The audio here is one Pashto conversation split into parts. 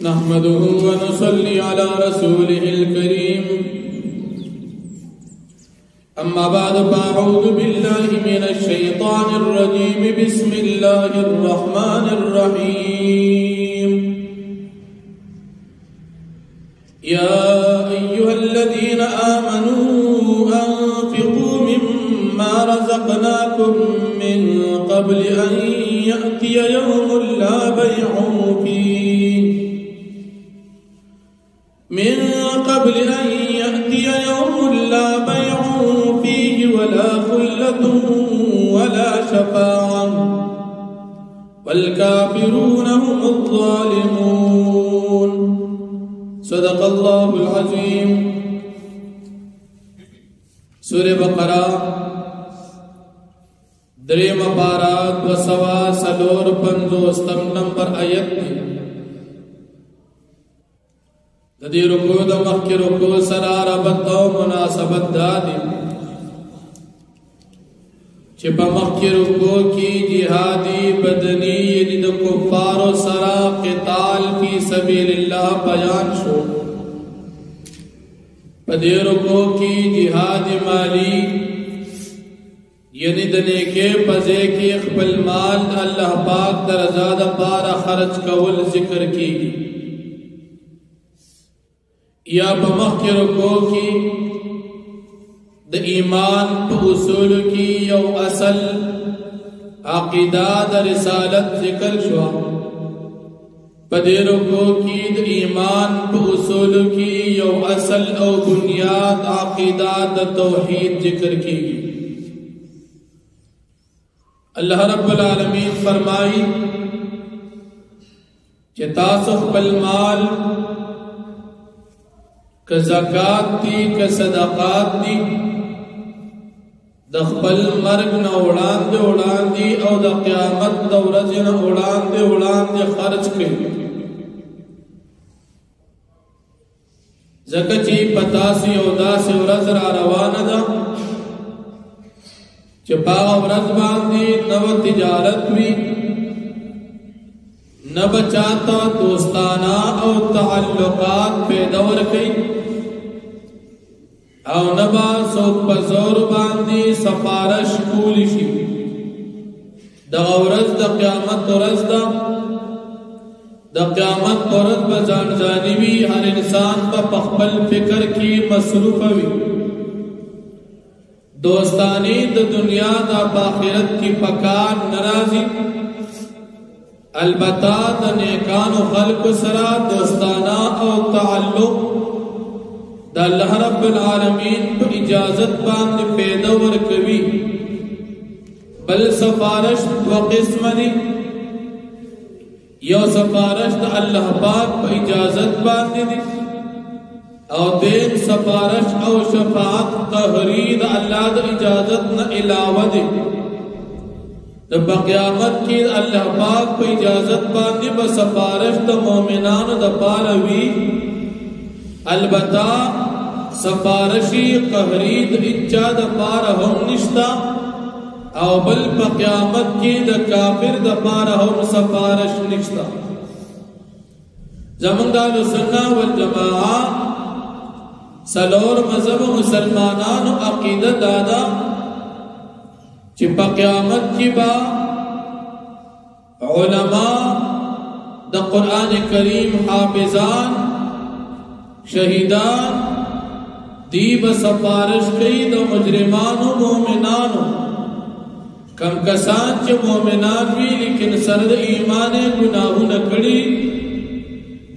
नहमदुहु व नुसल्ली अला रसूलिहिल करीम। अम्मा बाद फ़अऊज़ु बिल्लाहि मिनश शैतानिर रजीम। बिस्मिल्लाहिर रहमानिर रहीम। या अय्युहल्लज़ीना आमनू अन्फ़िक़ू मिम्मा रज़क़नाकुम मिन क़ब्लि अन यअतिय यौमुन ला बैउन फ़ीहि मिन क़ब्लि अन यअतिय यौमुन ला बैउन फ़ीहि वला ख़ुल्लतुन वला शफ़ाअह वल काफ़िरून हुमुज़ ज़ालिमून। सदक़ल्लाहुल अज़ीम। सूरह बक़रा दरेम पारा 250 नंबर आयत ददी रुकू द मक्की रुकू सरारा बद्दो मुनासबत दादी चिपा मक्की रुकू की जिहादी बदनी यानी द कुफ्फारो सरा क़िताल फी सबीलिल्लाह बयान शो। पदे रुकू की जिहाद माली यानी दने के पजे के खपल माल अल्लाह पाक दरजाद पारा खर्च कवल जिक्र की या बमख के रुको की द ईमान उसूल की यौ असल अकीदा द रिसालत जिक्र शुआ। पदे रुको की द ईमान उसूल की यौ असल और बुनियाद अकीदा द तौहीद जिक्र की। अल्लाह रब्बुल आलमीन फरमाई कि तासुख बल माल क ज़कात दी क सदक़ात दी दखबल मर्ग न उड़ांदी और द क़यामत द रज न उड़ांदे खर्च के ज़कची पतासी उदासी रज रवाना दा चपागा व्रत बांधी नव तिजारत हुई न बचाता दोस्ताना और ताल्लुकात पैदवर कई और नबा सोक बजोर बांधी सफारश कूलिशी दगौरज द क़यामत रज द क़यामत औरत बजान जानिबी हर इंसान पर पखबल फिक्र की मसरूफ हुई दोस्तानी द दुनिया दा बाखिरत की पकार नाराजी अलबत्ता द नेकान खल्क सरा दोस्ताना और ताल्लुक द अल्लाह रब्बुल आलमीन को इजाजत बांध पैदवर कवी बल सफारश व किस्म दी यो सफारश द अल्लाह पाक को इजाजत बांध दी और देन सफारश और शफाअत तहरीद अल्लाह द इजाजत न इलावा दे तो बक़यामत की अल्लाह पाक को इजाजत बांधी ब सफारश द मोमिनान द पारवी अलबत्ता सफारशी कहरीद इच्छा द पार हम निश्ता और बल बक़यामत की द काफिर द पार हम सफारश निश्ता। जमंगाल सुन्ना वल जमाआ सलोर मजहब मुसलमानान अकीदत दादा चिपा क़यामत की बा उलमा द कुरान करीम हाफिजान शहीदान दीब सफारिश कई द मुजरिमान मोमिनान कम कसान च मोमिनान भी लेकिन सरद ईमान गुनाहु न कड़ी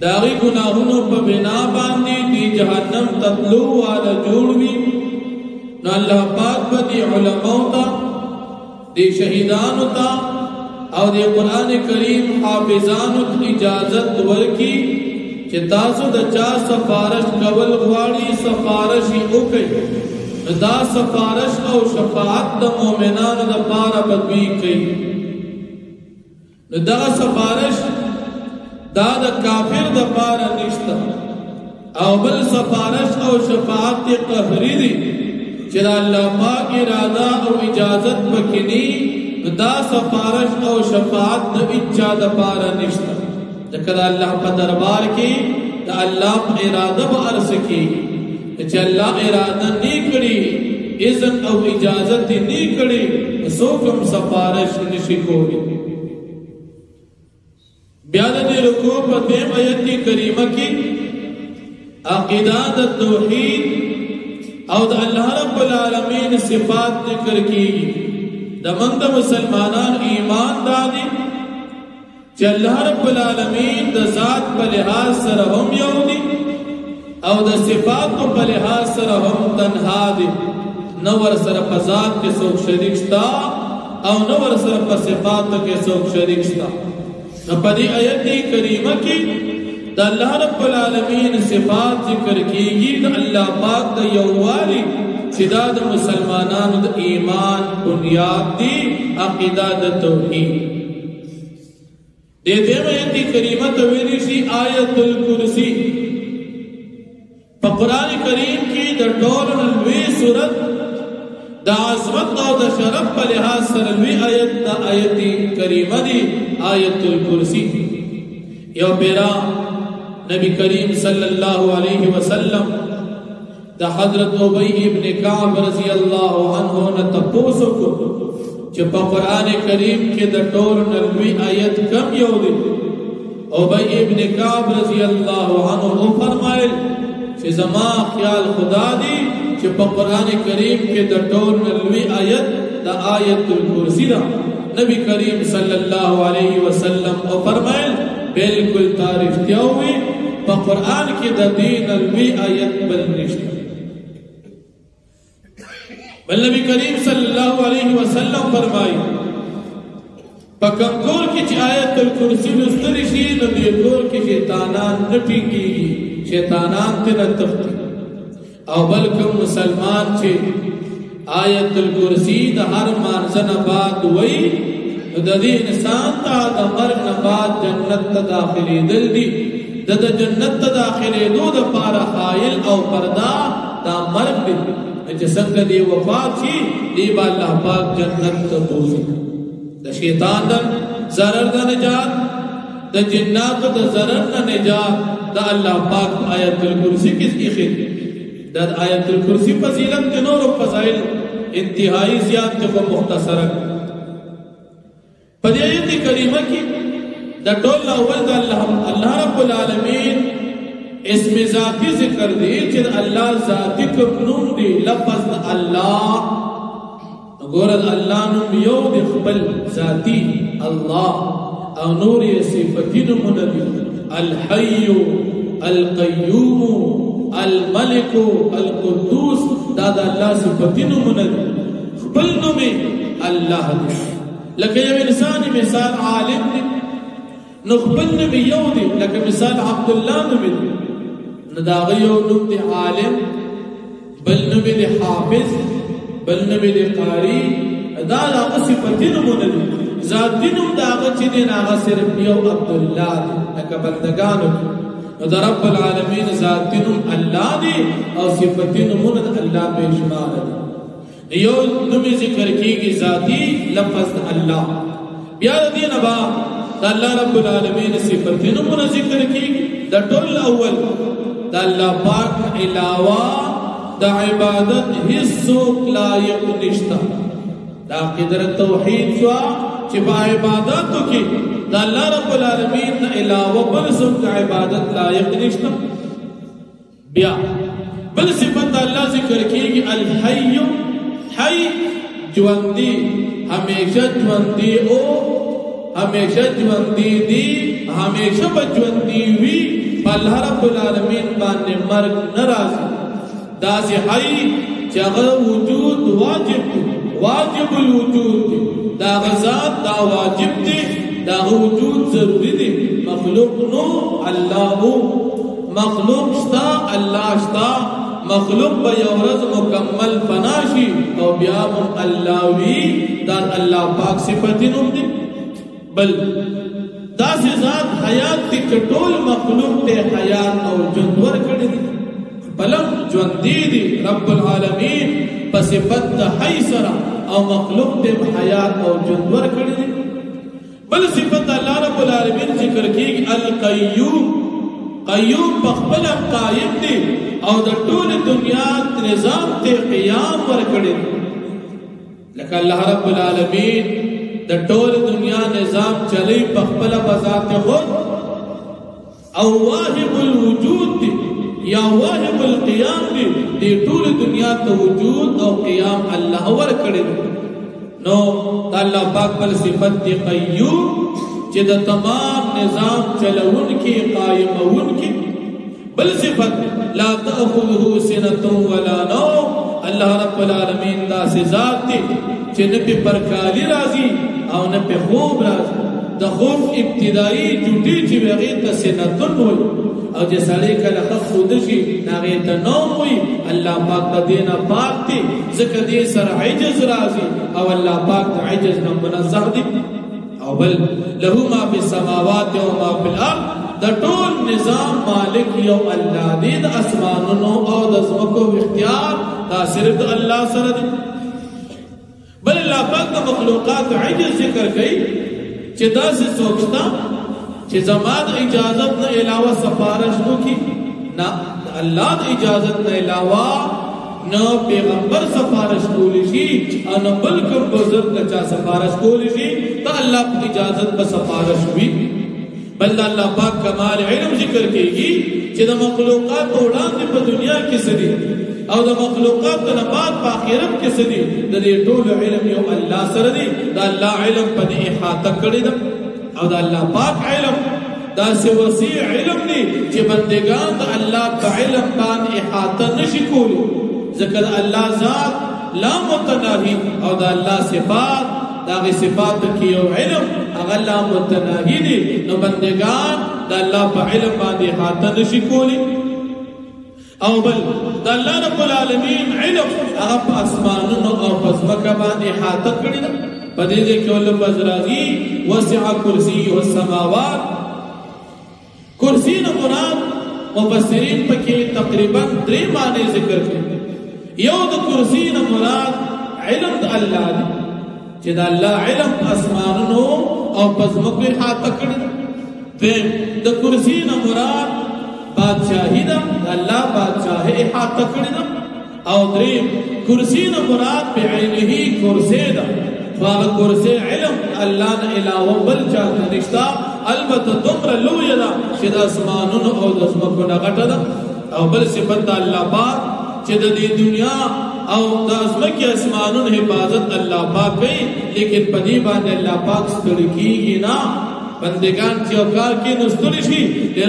दागी गुनाहों पर बिना बांधी दी जहन्नम ततलू वाला जोड़वी न अल्लाह पाक बदी उलमा ता दी शहीदान ता और दी कुरान करीम हाफिजान इजाजत वर्की कि तासु द चा सफारश कवल वाली सफारश ही उकई दा सफारश और शफाअत द मोमिनान द पारा बदवी कई दा सफारश दाद काफिर द पारा निश्ता और बल सफारश और शफाअत कहरीदी चिरा अल्लाह पाक इरादा और इजाजत बकिनी दा सफारश और शफाअत द इच्छा द पारा निश्ता ذکر اللہ پا دربار کی دا اللہ پا ارادہ با عرص کی چا اللہ ارادہ نہیں کری اذن او اجازت نہیں کری سوکم سفارش نشکوری بیادہ دی رکوع پا دیم آیت کریمہ کی عقیدہ دا توحید او دا اللہ رب العالمین صفات ذکر کی دا مند مسلمانان ایمان دادی چا اللہ رب العالمین دا ذات پا لحاظ سرہم یودی او دا صفات پا لحاظ سرہم تنہا دی نور سر پا ذات کے سوک شریک شتا او نور سر پا صفات کے سوک شریک شتا پا دی آیتی کریمہ کی دا اللہ رب العالمین صفات ذکر کی گی دا اللہ پاک دا یوالی چدا دا مسلمانان دا ایمان بنیاد دی عقیدہ دا توحید دے دیم آیتی کریمہ تویلی شی آیت الکرسی پا قرآن کریم کی دا ٹول نلوی صورت دا عظمت او دا شرف پا لحاظ سرلوی آیت دا آیتی کریمہ دی آیت الکرسی یو پیرا نبی کریم صلی اللہ علیہ وسلم دا حضرت عبی ابن کعب رضی اللہ عنہ نے تپوسو کو چپا قرآن کریم کے دا ٹور نلوی آیت کم یو دی عبی ابن کعب رضی اللہ عنہ فرمائل چھ زمان خیال خدا دی چپا قرآن کریم کے دا ٹور نلوی آیت دا آیت الکرسی دا نبی کریم صلی اللہ علیہ وسلم فرمائل بالکل تعریف کیا ہوئی پا قرآن کی دا دین نلوی آیت بل نشتا بل نبی کریم صلی اللہ علیہ وسلم فرمائی پا کمکور کی چی آیت الکرسی نستری شی نبی کور کی شیطانان نٹینگی شیطانان تینا تختی او بلکم مسلمان چی آیت الکرسی دا ہر مانزن بعد وی دا دی انسان تا دا مرگ نباد جنت تا داخلی دل دی دا جنت تا داخلی دو دا پارا خائل او پردا دا مرگ دی اچھا سنگ دی وفات چی دی با اللہ پاک جنت تا بوزی دا شیطان دا ضرر دا نجات دا جنات دا ضرر دا نجات دا اللہ پاک آیت الکرسی کس کی خیر دا آیت الکرسی فضیلت کے نور و فضائل انتہائی زیادت کو مختصرک پدی آیت کریمہ کی دا ٹول اول دا اللہ رب العالمین اسم ذاتی ذکر دی چید اللہ ذاتی کبنون دی لفظ دا اللہ گورد اللہ نم یو دی خبل ذاتی اللہ او نوری صفتی نمون دی الحی القیوم الملک القدوس دا اللہ صفتی نمون دی خبل نمی اللہ دی لکہ یو انسانی مثال عالم دی نخبل نبی یو دی لکہ مثال عبداللہ نبی دی نداغی یو نم دی عالم بل نبی دی حافظ بل نبی دی قاری دا آغا صفتی نمون دی ذاتی نم دا آغا چی دین آغا صرف یو عبداللہ دی لکہ بندگانو دی دا رب العالمین ذاتی نم اللہ دی اور صفتی نمون دا اللہ پیشمار دی یو نمی ذکر کی گی ذاتی لفظ اللہ بیاد دین ابا دا اللہ رب العالمین صفتی نمون ذکر کی گی دا ٹول اول دا اللہ پاک علاوہ دا عبادت حصوک لائق نشتا دا قدرت توحید شوا چی با عبادتو کی دا اللہ رب العالمین علاوہ بلسک دا عبادت لائق نشتا بیا بل صفت اللہ ذکر کی گی الحی حی جوندی ہمیشہ جوندی او ہمیشہ جوندی دی ہمیشہ بجوندی وی اللہ رب العالمین بانے مرگ نرازی دا سی حی چاگر وجود واجب الوجود دی دا غزات دا واجب دی دا وجود ضروری دی مخلوق نو اللہ ہو مخلوق شتا اللہ شتا مخلوق با یورز مکمل فناشی او بیامم اللہ وی دان اللہ پاک صفتی نم دی بل دا سی ذات حیات تی کٹول مخلوق تے حیات او جندور کردی بلم جوندی دی رب العالمین پسفت دا حی سرا او مخلوق تے حیات او جندور کردی بل صفت الله رب العالمین ذکر کیږي القیوم. قیوم په خپل قائم دی او د ټول دنیا نظام ته قیام ورکړي. لکه الله رب العالمین د ټول دنیا نظام چلی په خپل بذات خود او واهب الوجود دی یا واهب القیام دی. د ټول دنیا ته وجود او قیام الله ورکړي. نو الله پاک بل صفت دی قیوم چې د تمام نظام چلون کی قائمون کی. بل صفت لا تأخذه سنة ولا نوم. الله رب العالمین دا ذات دی چې نه په پرکالی راځي او نه په خوب راځي. د خوب ابتدایي جوټي چې هغه ته سنتون وي او چې سړی کله خود شي هغه ته نوم وي. الله پاک د دینه پاک دی ځکه دې سره عجز راځي او الله پاک د عجز نه منزه دی. او بل له ما فی السماوات و ما فی الارض. د ټول نظام مالک یو الله دی. د اسمانونو او د ځمکو اختیار دا صرف د الله سره دی. بل الله پاک د مخلوقات عجز ذکر کوي چې داسې څوک شته چې زما د اجازت نه علاوه سفارش وکړي. نه الله د اجازت نه علاوه نو پیغمبر سفارش کولی شي او نو بل کوم بزرگ چا سفارش کولی شي ته الله په اجازت په سفارش وي. بل الله پاک کمال علم ذکر کوي چې د مخلوقات وړاندې په دنیا کې سړي او د مخلوقات نه بعد په آخرت کې سړي د دې ټول علم یو الله سره دی. د الله علم په دې احاطه کړی ده او د الله پاک علم دا سه وسیع علم دی چې بندگان د الله په علم باندې احاطه نشي کولی. ذکر الله ذات لا متناهی او د الله صفات داغه صفات کې یو علم هغه لا متناهی دي. نو بندگان د الله په علم باندې احاطه نشي کولی. او بل د الله رب العالمین علم هغه په اسمانونو او په ځمکه باندې احاطه کړی ده. په دې کې ول بزرازي وسع کرسیه السماوات. کرسی نه مراد مفسرین پکې تقریبا 3 معنی ذکر کړي. یو د کرسی نه مراد علم د الله دی چې د الله علم اسمانونو او په ځمکه احاطه کړی ده. د کرسی نه مراد بادشاہی ده الله بادشاہ احاطه کړی ده. او دریم کرسی نه مراد بعینه کرسی ده. فهغه کرسی علم الله نه علاوه بل چاته نشته. البته دومره لوی ده چې د اسمانونو او د ځمکو نه غټه ده. او بل صفت د الله پاک چې د دې دنیا او د ځمکې اسمانونو حفاظت الله پاک کوي. لیکن په دې باندې الله پاک ستړي کیږي نه. بندگان چې او کار کې نو ستړي شي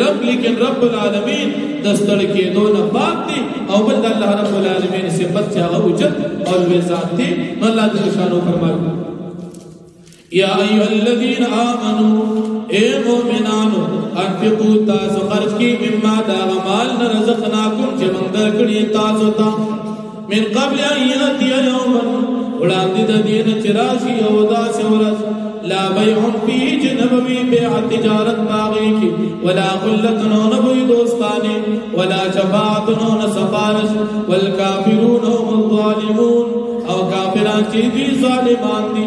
رب، لیکن رب العالمین د ستړي کېدو نه پاک دی. او بل د الله رب العالمین صفت چې هغه اوچت او لوی ذات دی. نو الله جل شانو فرمایي یا ایها الذین آمنوا اے مومنانو انفقوا تاسو خرج کی مما دا مال رزقناکم چې موږ درکړي تاسو ته من قبل ان یاتی یوم وړاندې د دین چې راشي او داسې ورځ لا بیع فيه جنبوی بیع تجارت باغی کی ولا قلت نبوی دوستانی ولا شفاعت سفارش والکافرون هم الظالمون او کافران چی دی ظالمان دی.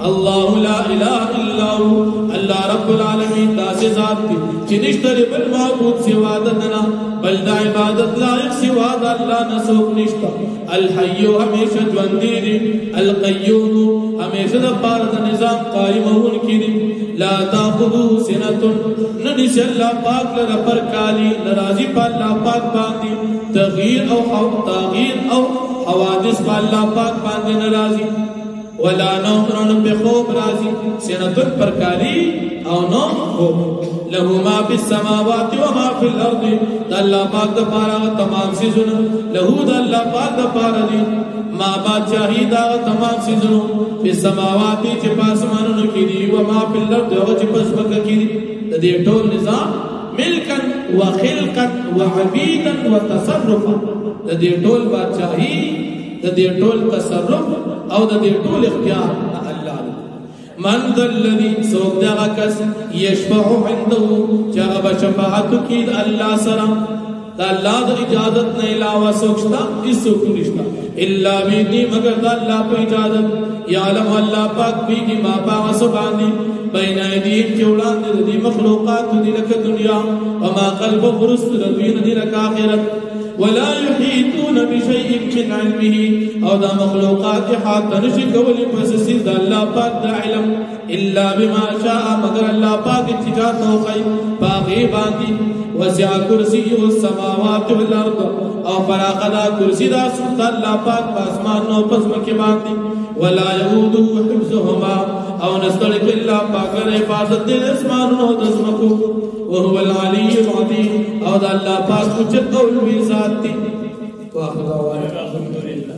اللہ لا الہ الا ہو اللہ رب العالمین دا سے ذات دی چی نشتر بل معبود سوا دنا بل دا عبادت لائق سوا دا اللہ نسوک نشتا. الحیو ہمیشہ جوندی دی القیوم ہمیشہ دا پارد نظام قائم ہون کی دی. لا تاخذو سنتن ندس اللہ پاک لرا پر کالی نرازی پا اللہ پاک باندی تغییر او حوادث پا اللہ پاک باندی نرازی ولا نوم رن پہ خوب رازی سنتن پر کالی او نوم خوب. له ما فی السماوات و ما فی الارض دا اللہ پاک دا پارا تمام سیزن له دا اللہ پاک دا پارا دی ما بادشاہی دا تمام سیزن فی السماوات چی پاسمانونو کی دی و ما فی الارض و چی پسمکا کی دی. دا دی ٹول نظام ملکن و خلقن و عبیدن و تصرفا دا دی ٹول بادشاہی دا دی ټول تصرف او دا دی ټول اختیار الله. من ذا الذي سوق دغه کس یشفع عنده چې هغه شفاعت کوي الله سره دا اللہ دا اجازت نے علاوہ سوکشتا اس سوکو نشتا اللہ بیدنی مگر دا اللہ پہ اجازت یعلم اللہ پاک بیگی ما پاوا سبانی بین ایدیم چوڑان دی مخلوقات دی لک دنیا وما قلب برست ردوین دی لک آخرت ولا يحيطون بشيء من علمه او دا مخلوقات حاطه نشي کولی پس سید الله پاک دا علم الا بما شاء مگر الله پاک اتجاه توقی باغی باندی وسع کرسیه السماوات والارض او فراغدا کرسی دا سلطان الله پاک پاسمان نو پزم کے باندی ولا يؤوده حفظهما او نستلق الله پاک حفاظت دے اسمان نو دزمکو وهو العلي العظيم او دا الله پاک اچت قول بھی ذات تھی واخر دعوانا الحمدللہ